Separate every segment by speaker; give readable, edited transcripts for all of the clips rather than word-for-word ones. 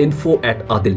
Speaker 1: info@adil।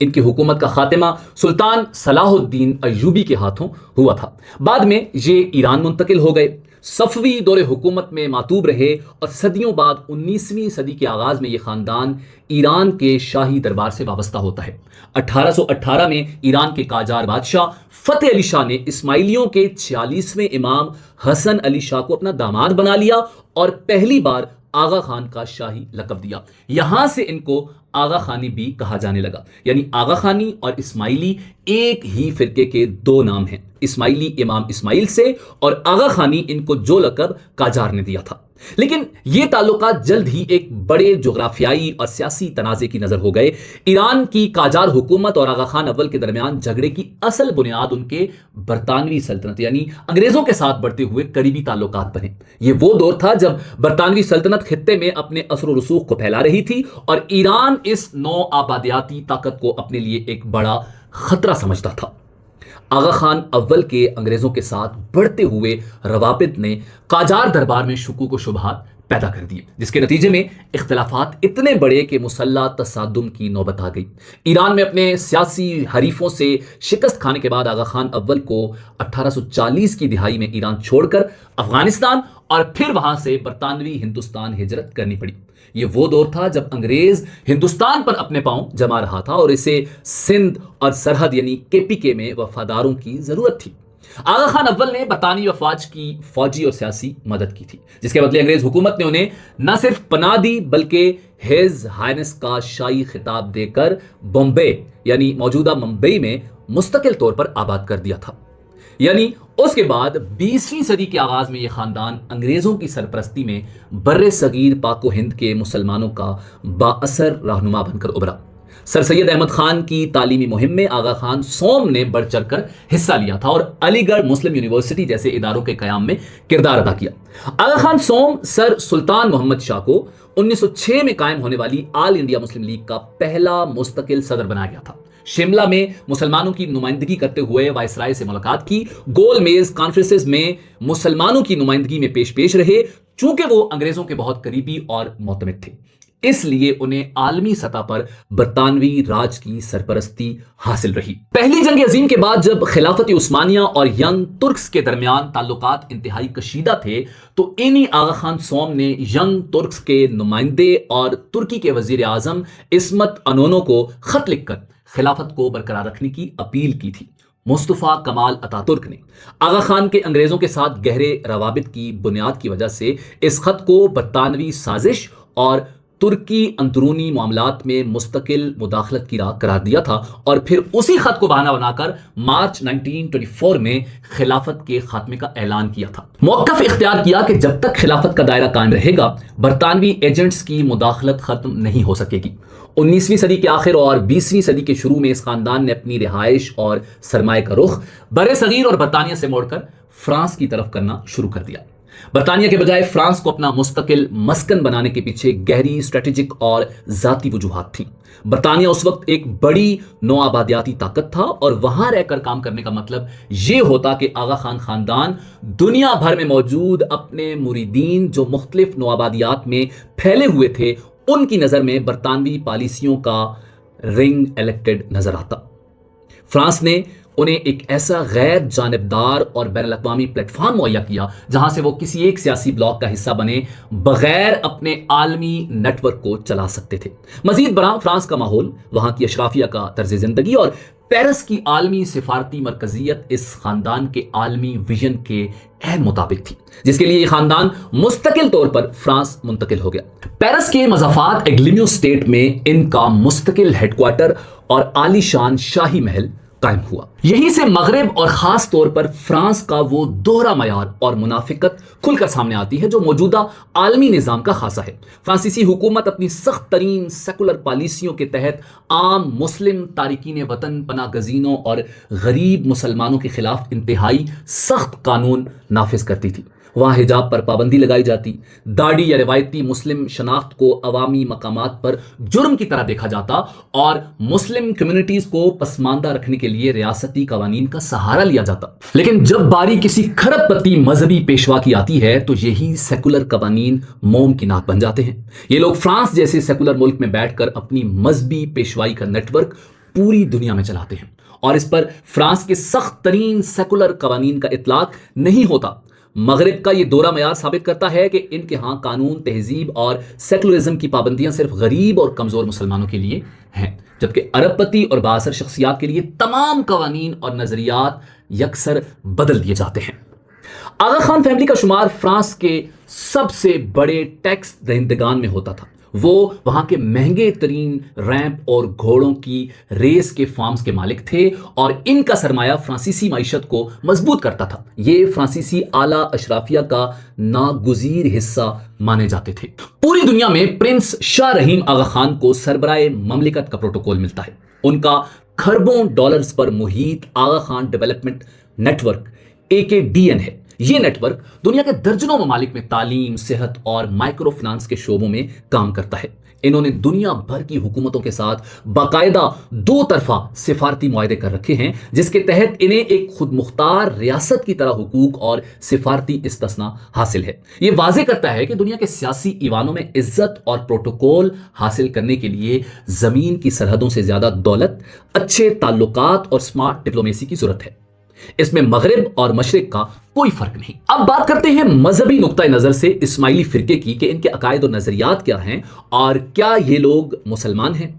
Speaker 1: ان کی حکومت کا خاتمہ سلطان صلاح الدین ایوبی کے ہاتھوں ہوا تھا۔ بعد میں یہ ایران منتقل ہو گئے، صفوی دور حکومت میں معطوب رہے اور صدیوں بعد 19ویں صدی کے آغاز میں یہ خاندان ایران کے شاہی دربار سے وابستہ ہوتا ہے۔ 1818 میں ایران کے قاجار بادشاہ فتح علی شاہ نے اسماعیلیوں کے 46ویں امام حسن علی شاہ کو اپنا داماد بنا لیا اور پہلی بار آغا خان کا شاہی لقب دیا۔ یہاں سے ان کو آغا خانی بھی کہا جانے لگا، یعنی آغا خانی اور اسماعیلی ایک ہی فرقے کے دو نام ہیں، اسماعیلی امام اسماعیل سے اور آغا خانی ان کو جو لقب قاجار نے دیا تھا۔ لیکن یہ تعلقات جلد ہی ایک بڑے جغرافیائی اور سیاسی تنازع کی نظر ہو گئے۔ ایران کی قاجار حکومت اور آغا خان اول کے درمیان جھگڑے کی اصل بنیاد ان کے برطانوی سلطنت یعنی انگریزوں کے ساتھ بڑھتے ہوئے قریبی تعلقات بنے۔ یہ وہ دور تھا جب برطانوی سلطنت خطے میں اپنے اثر و رسوخ کو پھیلا رہی تھی اور ایران اس نو آبادیاتی طاقت کو اپنے لیے ایک بڑا خطرہ سمجھتا تھا۔ آغا خان اول کے انگریزوں کے ساتھ بڑھتے ہوئے روابط نے قاجار دربار میں شکوک و شبہات پیدا کر دیے، جس کے نتیجے میں اختلافات اتنے بڑے کہ مسلح تصادم کی نوبت آ گئی۔ ایران میں اپنے سیاسی حریفوں سے شکست کھانے کے بعد آغا خان اول کو 1840 کی دہائی میں ایران چھوڑ کر افغانستان اور پھر وہاں سے برطانوی ہندوستان ہجرت کرنی پڑی۔ یہ وہ دور تھا جب انگریز ہندوستان پر اپنے پاؤں جما رہا تھا اور اسے سندھ اور سرحد یعنی KPK میں وفاداروں کی ضرورت تھی۔ آغا خان اول نے برطانوی افواج کی فوجی اور سیاسی مدد کی تھی، جس کے بدلے انگریز حکومت نے انہیں نہ صرف پناہ دی بلکہ ہیز ہائنس کا شاہی خطاب دے کر بمبے یعنی موجودہ ممبئی میں مستقل طور پر آباد کر دیا تھا۔ یعنی اس کے بعد 20ویں صدی کے آغاز میں یہ خاندان انگریزوں کی سرپرستی میں بر صغیر پاک و ہند کے مسلمانوں کا بااثر رہنما بن کر ابھرا۔ سر سید احمد خان کی تعلیمی مہم میں آغا خان سوم نے بڑھ چڑھ کر حصہ لیا تھا اور علی گڑھ مسلم یونیورسٹی جیسے اداروں کے قیام میں کردار ادا کیا۔ آغا خان سوم سر سلطان محمد شاہ کو 1906 میں قائم ہونے والی آل انڈیا مسلم لیگ کا پہلا مستقل صدر بنایا گیا تھا۔ شملہ میں مسلمانوں کی نمائندگی کرتے ہوئے وائسرائے سے ملاقات کی، گول میز کانفرنسز میں مسلمانوں کی نمائندگی میں پیش رہے۔ چونکہ وہ انگریزوں کے بہت قریبی اور معتمد تھے، اس لیے انہیں عالمی سطح پر برطانوی راج کی سرپرستی حاصل رہی۔ پہلی جنگ عظیم کے بعد جب خلافت عثمانیہ اور ینگ ترکس کے درمیان تعلقات انتہائی کشیدہ تھے تو انہی آغا خان سوم نے ینگ ترکس کے نمائندے اور ترکی کے وزیر اعظم عصمت انونو کو خط لکھ کر خلافت کو برقرار رکھنے کی اپیل کی تھی۔ مصطفیٰ کمال اتا ترک نے آغا خان کے انگریزوں کے ساتھ گہرے روابط کی بنیاد کی وجہ سے اس خط کو برطانوی سازش اور ترکی اندرونی معاملات میں مستقل مداخلت کی راہ قرار دیا تھا اور پھر اسی خط کو بہانہ بنا کر مارچ 1924 میں خلافت کے خاتمے کا اعلان کیا تھا۔ موقف اختیار کیا کہ جب تک خلافت کا دائرہ قائم رہے گا برطانوی ایجنٹس کی مداخلت ختم نہیں ہو سکے گی۔ 19ویں صدی کے آخر اور 20ویں صدی کے شروع میں اس خاندان نے اپنی رہائش اور سرمایہ کا رخ بر صغیر اور برطانیہ سے موڑ کر فرانس کی طرف کرنا شروع کر دیا۔ برطانیہ کے بجائے فرانس کو اپنا مستقل مسکن بنانے کے پیچھے گہری اسٹریٹجک اور ذاتی وجوہات تھیں۔ برطانیہ اس وقت ایک بڑی نو آبادیاتی طاقت تھا اور وہاں رہ کر کام کرنے کا مطلب یہ ہوتا کہ آغا خان خاندان دنیا بھر میں موجود اپنے مریدین جو مختلف نو آبادیات میں پھیلے ہوئے تھے ان کی نظر میں برطانوی پالیسیوں کا رنگ الیکٹڈ نظر آتا۔ فرانس نے انہیں ایک ایسا غیر جانبدار اور بین الاقوامی پلیٹ فارم مہیا کیا جہاں سے وہ کسی ایک سیاسی بلاک کا حصہ بنے بغیر اپنے عالمی نیٹ ورک کو چلا سکتے تھے۔ مزید برآں فرانس کا ماحول، وہاں کی اشرافیہ کا طرز زندگی اور پیرس کی عالمی سفارتی مرکزیت اس خاندان کے عالمی ویژن کے عین مطابق تھی، جس کے لیے یہ خاندان مستقل طور پر فرانس منتقل ہو گیا۔ پیرس کے مضافات ایگلیمیو اسٹیٹ میں ان کا مستقل ہیڈ کوارٹر اور عالی شان شاہی محل قائم ہوا۔ یہیں سے مغرب اور خاص طور پر فرانس کا وہ دوہرا معیار اور منافقت کھل کر سامنے آتی ہے جو موجودہ عالمی نظام کا خاصہ ہے۔ فرانسیسی حکومت اپنی سخت ترین سیکولر پالیسیوں کے تحت عام مسلم تارکین وطن، پناہ گزینوں اور غریب مسلمانوں کے خلاف انتہائی سخت قانون نافذ کرتی تھی۔ وہاں حجاب پر پابندی لگائی جاتی، داڑھی یا روایتی مسلم شناخت کو عوامی مقامات پر جرم کی طرح دیکھا جاتا اور مسلم کمیونٹیز کو پسماندہ رکھنے کے لیے ریاستی قوانین کا سہارا لیا جاتا۔ لیکن جب باری کسی کھرب پتی مذہبی پیشوا کی آتی ہے تو یہی سیکولر قوانین موم کی ناک بن جاتے ہیں۔ یہ لوگ فرانس جیسے سیکولر ملک میں بیٹھ کر اپنی مذہبی پیشوائی کا نیٹ ورک پوری دنیا میں چلاتے ہیں، اور اس پر فرانس کے سخت ترین سیکولر قوانین کا اطلاق نہیں ہوتا۔ مغرب کا یہ دورہ معیار ثابت کرتا ہے کہ ان کے ہاں قانون، تہذیب اور سیکولرزم کی پابندیاں صرف غریب اور کمزور مسلمانوں کے لیے ہیں، جبکہ ارب پتی اور بااثر شخصیات کے لیے تمام قوانین اور نظریات یکسر بدل دیے جاتے ہیں۔ آغا خان فیملی کا شمار فرانس کے سب سے بڑے ٹیکس دہندگان میں ہوتا تھا۔ وہ وہاں کے مہنگے ترین ریمپ اور گھوڑوں کی ریس کے فارمز کے مالک تھے، اور ان کا سرمایہ فرانسیسی معیشت کو مضبوط کرتا تھا۔ یہ فرانسیسی اعلیٰ اشرافیہ کا ناگزیر حصہ مانے جاتے تھے۔ پوری دنیا میں پرنس شاہ رحیم آغا خان کو سربراہ مملکت کا پروٹوکول ملتا ہے۔ ان کا کھربوں ڈالرز پر محیط Aga Khan development network AKDN ہے۔ یہ نیٹ ورک دنیا کے درجنوں ممالک میں تعلیم، صحت اور مائکرو فنانس کے شعبوں میں کام کرتا ہے۔ انہوں نے دنیا بھر کی حکومتوں کے ساتھ باقاعدہ 2 طرفہ سفارتی معاہدے کر رکھے ہیں، جس کے تحت انہیں ایک خود مختار ریاست کی طرح حقوق اور سفارتی استثناء حاصل ہے۔ یہ واضح کرتا ہے کہ دنیا کے سیاسی ایوانوں میں عزت اور پروٹوکول حاصل کرنے کے لیے زمین کی سرحدوں سے زیادہ دولت، اچھے تعلقات اور سمارٹ ڈپلومیسی کی ضرورت ہے۔ اس میں مغرب اور مشرق کا کوئی فرق نہیں۔ اب بات کرتے ہیں مذہبی نقطہ نظر سے اسماعیلی فرقے کی کہ ان کے عقائد اور نظریات کیا ہیں، اور کیا یہ لوگ مسلمان ہیں۔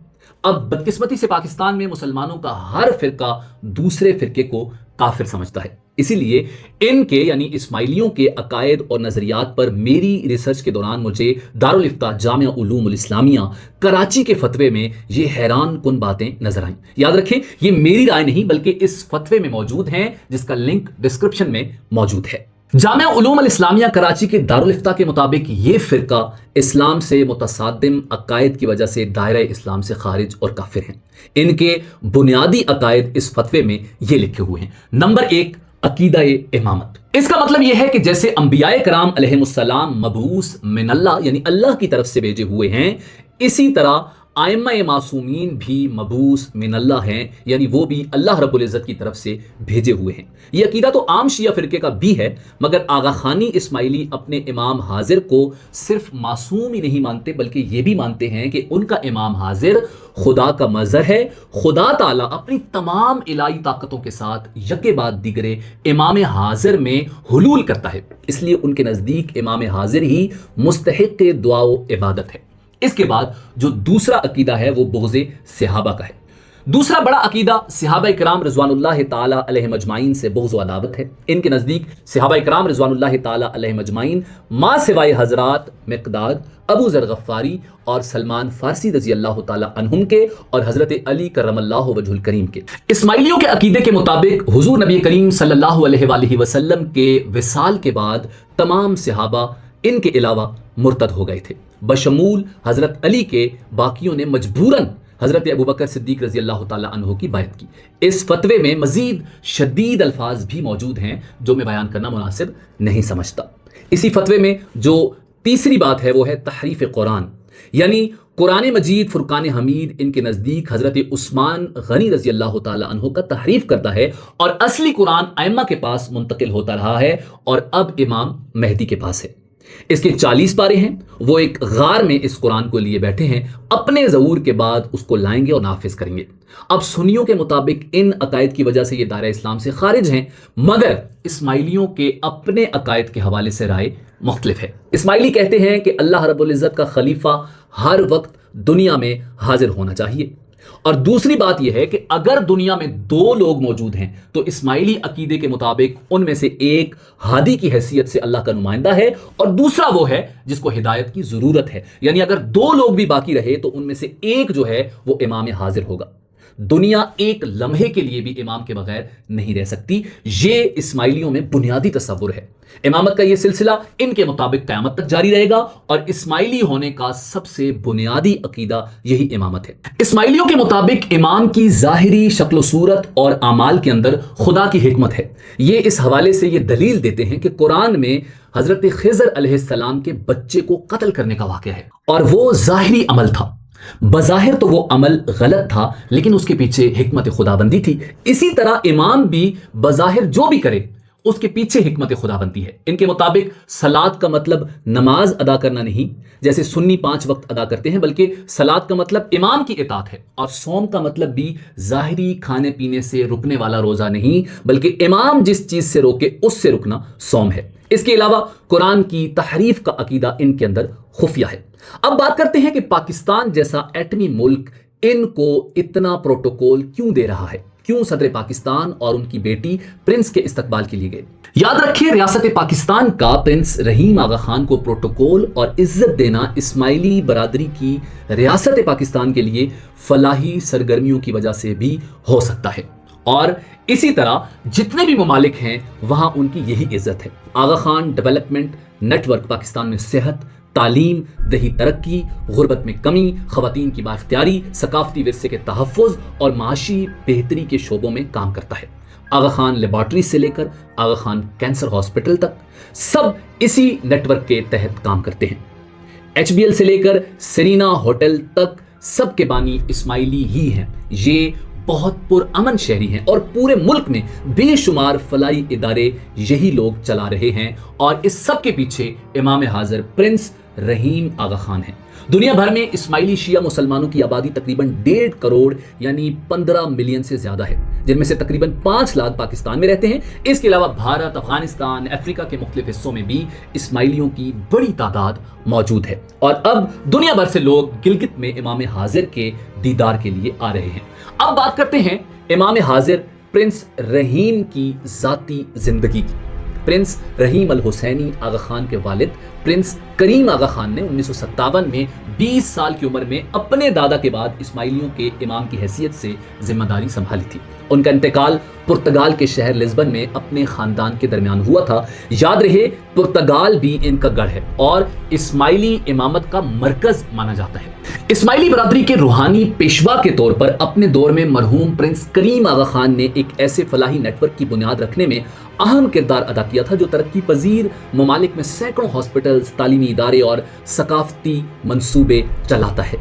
Speaker 1: اب بدقسمتی سے پاکستان میں مسلمانوں کا ہر فرقہ دوسرے فرقے کو کافر سمجھتا ہے، اسی لیے ان کے یعنی اسماعیلیوں کے عقائد اور نظریات پر میری ریسرچ کے دوران مجھے دارالفتہ جامعہ علوم الاسلامیہ کراچی کے فتوے میں یہ حیران کن باتیں نظر آئیں۔ یاد رکھیں، یہ میری رائے نہیں بلکہ اس فتوے میں موجود ہیں، جس کا لنک ڈسکرپشن میں موجود ہے۔ جامعہ علوم الاسلامیہ کراچی کے دارالفتہ کے مطابق یہ فرقہ اسلام سے متصادم عقائد کی وجہ سے دائرہ اسلام سے خارج اور کافر ہیں۔ ان کے بنیادی عقائد اس فتوے میں یہ لکھے ہوئے ہیں۔ نمبر 1، عقیدہ امامت۔ اس کا مطلب یہ ہے کہ جیسے انبیاء کرام علیہم السلام مبعوث من اللہ یعنی اللہ کی طرف سے بھیجے ہوئے ہیں، اسی طرح ائمہ معصومین بھی مبعوث من اللہ ہیں، یعنی وہ بھی اللہ رب العزت کی طرف سے بھیجے ہوئے ہیں۔ یہ عقیدہ تو عام شیعہ فرقے کا بھی ہے، مگر آغا خانی اسماعیلی اپنے امام حاضر کو صرف معصوم ہی نہیں مانتے بلکہ یہ بھی مانتے ہیں کہ ان کا امام حاضر خدا کا مظہر ہے۔ خدا تعالیٰ اپنی تمام الہی طاقتوں کے ساتھ یکے بعد دیگرے امام حاضر میں حلول کرتا ہے، اس لیے ان کے نزدیک امام حاضر ہی مستحق دعا و عبادت ہے۔ اس کے بعد جو دوسرا عقیدہ ہے وہ بغض صحابہ کا ہے۔ دوسرا بڑا عقیدہ صحابہ کرام رضوان اللہ تعالی علیہم اجمعین سے بغض و عداوت ہے۔ ان کے نزدیک صحابہ کرام رضوان اللہ تعالی علیہم اجمعین ماں سوائے حضرات مقداد، ابو ذر غفاری اور سلمان فارسی رضی اللہ تعالی عنہم کے اور حضرت علی کرم اللہ وجہ الکریم کے۔ اسماعیلیوں کے عقیدے کے مطابق حضور نبی کریم صلی اللہ علیہ وآلہ وسلم کے وصال کے بعد تمام صحابہ ان کے علاوہ مرتد ہو گئے تھے، بشمول حضرت علی کے۔ باقیوں نے مجبوراً حضرت ابوبکر صدیق رضی اللہ تعالی عنہ کی بیعت کی۔ اس فتوے میں مزید شدید الفاظ بھی موجود ہیں جو میں بیان کرنا مناسب نہیں سمجھتا۔ اسی فتوے میں جو تیسری بات ہے وہ ہے تحریف قرآن، یعنی قرآن مجید فرقان حمید ان کے نزدیک حضرت عثمان غنی رضی اللہ تعالی عنہ کا تحریف کرتا ہے، اور اصلی قرآن ائمہ کے پاس منتقل ہوتا رہا ہے اور اب امام مہدی کے پاس ہے۔ اس کے 40 پارے ہیں، وہ ایک غار میں اس قرآن کو لیے بیٹھے ہیں، اپنے ظہور کے بعد اس کو لائیں گے اور نافذ کریں گے۔ اب سنیوں کے مطابق ان عقائد کی وجہ سے یہ دائرہ اسلام سے خارج ہیں، مگر اسماعیلیوں کے اپنے عقائد کے حوالے سے رائے مختلف ہے۔ اسماعیلی کہتے ہیں کہ اللہ رب العزت کا خلیفہ ہر وقت دنیا میں حاضر ہونا چاہیے، اور دوسری بات یہ ہے کہ اگر دنیا میں 2 لوگ موجود ہیں تو اسماعیلی عقیدے کے مطابق ان میں سے ایک ہادی کی حیثیت سے اللہ کا نمائندہ ہے اور دوسرا وہ ہے جس کو ہدایت کی ضرورت ہے، یعنی اگر 2 لوگ بھی باقی رہے تو ان میں سے ایک جو ہے وہ امام حاضر ہوگا۔ دنیا ایک لمحے کے لیے بھی امام کے بغیر نہیں رہ سکتی، یہ اسماعیلیوں میں بنیادی تصور ہے۔ امامت کا یہ سلسلہ ان کے مطابق قیامت تک جاری رہے گا، اور اسماعیلی ہونے کا سب سے بنیادی عقیدہ یہی امامت ہے۔ اسماعیلیوں کے مطابق امام کی ظاہری شکل و صورت اور اعمال کے اندر خدا کی حکمت ہے۔ یہ اس حوالے سے یہ دلیل دیتے ہیں کہ قرآن میں حضرت خضر علیہ السلام کے بچے کو قتل کرنے کا واقعہ ہے، اور وہ ظاہری عمل تھا۔ بظاہر تو وہ عمل غلط تھا، لیکن اس کے پیچھے حکمت خداوندی تھی۔ اسی طرح امام بھی بظاہر جو بھی کرے اس کے پیچھے حکمت خدا بنتی ہے۔ ان کے مطابق صلات کا مطلب نماز ادا کرنا نہیں جیسے سنی 5 وقت ادا کرتے ہیں، بلکہ صلات کا مطلب امام کی اطاعت ہے، اور صوم کا مطلب بھی ظاہری کھانے پینے سے رکنے والا روزہ نہیں بلکہ امام جس چیز سے روکے اس سے رکنا صوم ہے۔ اس کے علاوہ قرآن کی تحریف کا عقیدہ ان کے اندر خفیہ ہے۔ اب بات کرتے ہیں کہ پاکستان جیسا ایٹمی ملک ان کو اتنا پروٹوکول کیوں دے رہا ہے، کیوں صدر پاکستان اور ان کی بیٹی پرنس کے استقبال کے لیے گئے۔ یاد رکھیے، ریاست پاکستان کا پرنس رحیم آغا خان کو پروٹوکول اور عزت دینا اسماعیلی برادری کی ریاست پاکستان کے لیے فلاحی سرگرمیوں کی وجہ سے بھی ہو سکتا ہے، اور اسی طرح جتنے بھی ممالک ہیں وہاں ان کی یہی عزت ہے۔ Aga Khan development network Pakistan میں صحت، تعلیم، دیہی ترقی، غربت میں کمی، خواتین کی بااختیاری، ثقافتی ورثے کے تحفظ اور معاشی بہتری کے شعبوں میں کام کرتا ہے۔ آغا خان لیبارٹری سے لے کر آغا خان کینسر ہاسپٹل تک سب اسی نیٹ ورک کے تحت کام کرتے ہیں۔ HBL سے لے کر سرینا ہوٹل تک سب کے بانی اسماعیلی ہی ہیں۔ یہ بہت پرامن شہری ہیں اور پورے ملک میں بے شمار فلاحی ادارے یہی لوگ چلا رہے ہیں، اور اس سب کے پیچھے امام حاضر پرنس رحیم آغا خان ہیں۔ دنیا بھر میں اسماعیلی شیعہ مسلمانوں کی آبادی تقریباً 1.5 کروڑ یعنی 15 ملین سے زیادہ ہے، جن میں سے تقریباً 5 لاکھ پاکستان میں رہتے ہیں۔ اس کے علاوہ بھارت، افغانستان، افریقہ کے مختلف حصوں میں بھی اسماعیلیوں کی بڑی تعداد موجود ہے، اور اب دنیا بھر سے لوگ گلگت میں امام حاضر کے دیدار کے لیے آ رہے ہیں۔ اب بات کرتے ہیں امام حاضر پرنس رحیم کی ذاتی زندگی کی۔ پرنس رحیم الحسینی آغا خان کے والد پرنس کریم آغا خان نے 1957 میں 20 سال کی عمر میں اپنے دادا کے بعد اسماعیلیوں کے امام کی حیثیت سے ذمہ داری سنبھالی تھی۔ ان کا انتقال پرتگال کے شہر لزبن میں اپنے خاندان کے درمیان ہوا تھا۔ یاد رہے، پرتگال بھی ان کا گڑھ ہے اور اسماعیلی امامت کا مرکز مانا جاتا ہے۔ اسماعیلی برادری کے روحانی پیشوا کے طور پر اپنے دور میں مرحوم پرنس کریم آغا خان نے ایک ایسے فلاحی نیٹ ورک کی بنیاد رکھنے میں اہم کردار ادا کیا تھا جو ترقی پذیر ممالک میں سینکڑوں ہاسپٹلز، تعلیمی ادارے اور ثقافتی منصوبے چلاتا ہے۔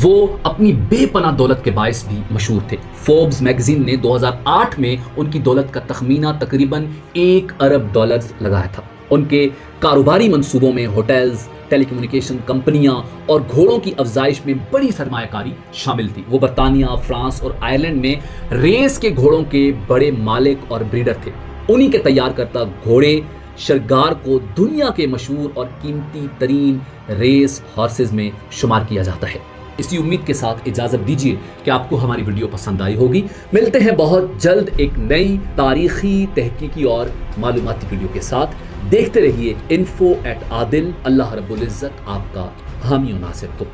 Speaker 1: وہ اپنی بے پناہ دولت کے باعث بھی مشہور تھے۔ فوربس میگزین نے 2008 میں ان کی دولت کا تخمینہ تقریباً $1 ارب لگایا تھا۔ ان کے کاروباری منصوبوں میں ہوٹلز، ٹیلی کمیونیکیشن کمپنیاں اور گھوڑوں کی افزائش میں بڑی سرمایہ کاری شامل تھی۔ وہ برطانیہ، فرانس اور آئرلینڈ میں ریس کے گھوڑوں کے بڑے مالک اور بریڈر تھے۔ انہی کے تیار کرتا گھوڑے شرگار کو دنیا کے مشہور اور قیمتی ترین ریس ہارسز میں شمار کیا جاتا ہے۔ اسی امید کے ساتھ اجازت دیجیے کہ آپ کو ہماری ویڈیو پسند آئی ہوگی۔ ملتے ہیں بہت جلد ایک نئی تاریخی، تحقیقی اور معلوماتی ویڈیو کے ساتھ۔ دیکھتے رہیے info@adil۔ اللہ رب العزت آپ کا حامی و ناصر ہو۔